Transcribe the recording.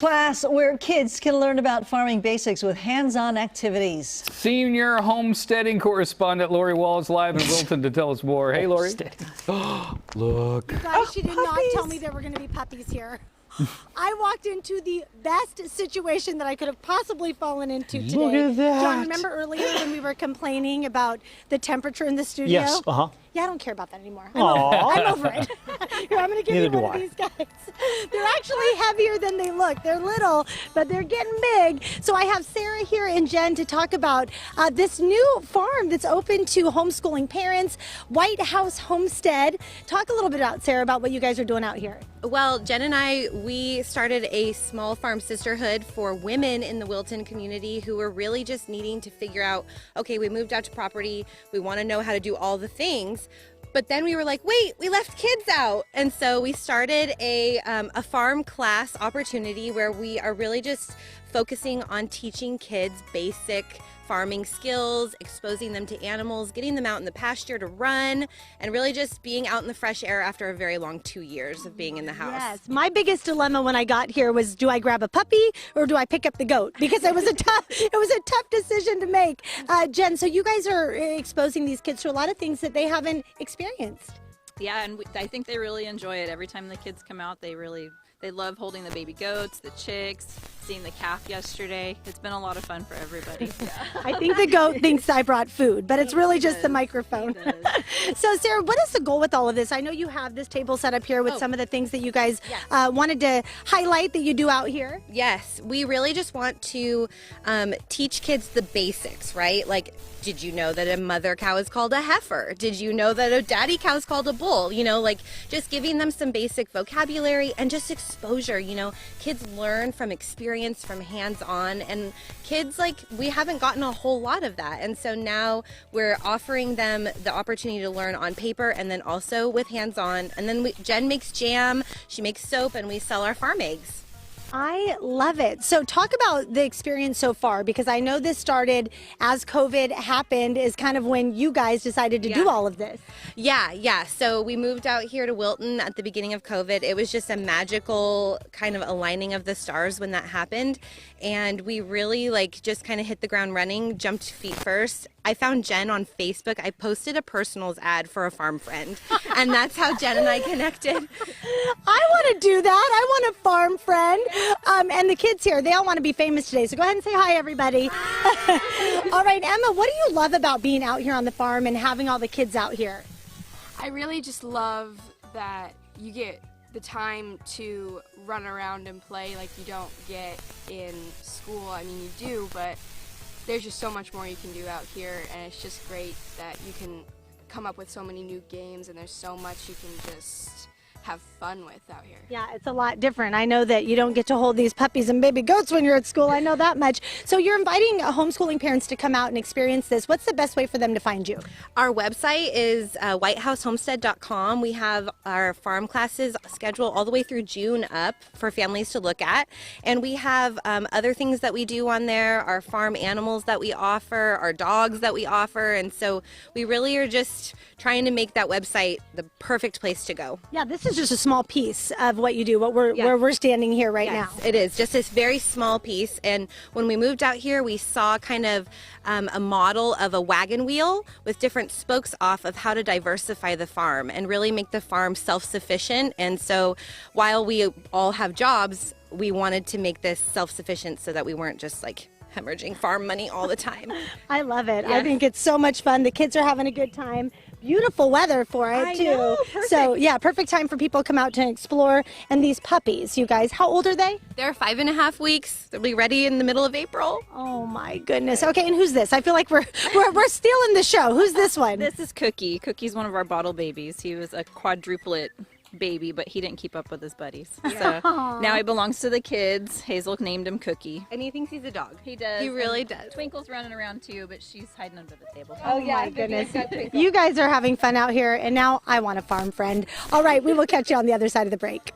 Class where kids can learn about farming basics with hands-on activities. Senior homesteading correspondent Lori Wall is live in Wilton to tell us more. Hey, Lori. Look. You guys, she did not tell me there were going to be puppies here. I walked into the best situation that I could have possibly fallen into today. Look at that. John, remember earlier when we were complaining about the temperature in the studio? Yes, Yeah, I don't care about that anymore. I'm over it. Here, I'm going to give you one of these guys. They're actually heavier than they look. They're little, but they're getting big. So I have Sarah here and Jen to talk about this new farm that's open to homeschooling parents, Whitehouse Homestead. Talk a little bit about, Sarah, about what you guys are doing out here. Well, Jen and I, we started a small farm sisterhood for women in the Wilton community who were really just needing to figure out, okay, we moved out to property, we want to know how to do all the things. But then we were like, wait, we left kids out. And so we started a farm class opportunity where we are really just focusing on teaching kids basic farming skills, exposing them to animals, getting them out in the pasture to run, and really just being out in the fresh air after a very long 2 years of being in the house. Yes, my biggest dilemma when I got here was, do I grab a puppy or do I pick up the goat? Because it was a tough decision to make. Jen, so you guys are exposing these kids to a lot of things that they haven't experienced. Yeah, and I think they really enjoy it. Every time the kids come out, they love holding the baby goats, the chicks, seeing the calf yesterday. It's been a lot of fun for everybody. Yeah. I think the goat thinks I brought food, but it's really just the microphone. So Sarah, what is the goal with all of this? I know you have this table set up here with some of the things that you guys wanted to highlight that you do out here. Yes, we really just want to teach kids the basics, right? Like, did you know that a mother cow is called a heifer? Did you know that a daddy cow is called a bull? You know, like just giving them some basic vocabulary and just exposure. You know, kids learn from experience, from hands-on, and kids, like, we haven't gotten a whole lot of that. And so now we're offering them the opportunity to learn on paper and then also with hands-on. And then Jen makes jam, she makes soap, and we sell our farm eggs. I love it. So talk about the experience so far, because I know this started as COVID happened, is kind of when you guys decided to do all of this. Yeah. So we moved out here to Wilton at the beginning of COVID. It was just a magical kind of aligning of the stars when that happened. And we really just kind of hit the ground running, jumped feet first. I found Jen on Facebook. I posted a personals ad for a farm friend, and that's how Jen and I connected. I want to do that. I want a farm friend. And the kids here, they all want to be famous today. So go ahead and say hi, everybody. All right, Emma, what do you love about being out here on the farm and having all the kids out here? I really just love that you get the time to run around and play like you don't get in school. I mean, you do, but there's just so much more you can do out here, and it's just great that you can come up with so many new games, and there's so much you can just have fun with out here. Yeah, it's a lot different. I know that you don't get to hold these puppies and baby goats when you're at school. I know that much. So you're inviting homeschooling parents to come out and experience this. What's the best way for them to find you? Our website is whitehousehomestead.com. We have our farm classes scheduled all the way through June up for families to look at. And we have other things that we do on there, our farm animals that we offer, our dogs that we offer. And so we really are just trying to make that website the perfect place to go. Yeah, this is just a small piece of what you do, where we're standing here right now. It is just this very small piece. And when we moved out here, we saw kind of a model of a wagon wheel with different spokes off of how to diversify the farm and really make the farm self-sufficient. And so while we all have jobs, we wanted to make this self-sufficient so that we weren't just hemorrhaging farm money all the time. I love it. Yeah. I think it's so much fun. The kids are having a good time. Beautiful weather for it, too. Know, perfect. So, yeah, perfect time for people to come out to explore. And these puppies, you guys, how old are they? They're 5.5 weeks. They'll be ready in the middle of April. Oh, my goodness. Okay, and who's this? I feel like we're stealing the show. Who's this one? This is Cookie. Cookie's one of our bottle babies. He was a quadruplet baby, but he didn't keep up with his buddies. So now he belongs to the kids. Hazel named him Cookie. And he thinks he's a dog. He does. He really does. Twinkle's running around too, but she's hiding under the table. Oh yeah, my goodness. You guys are having fun out here, and now I want a farm friend. All right, we will catch you on the other side of the break.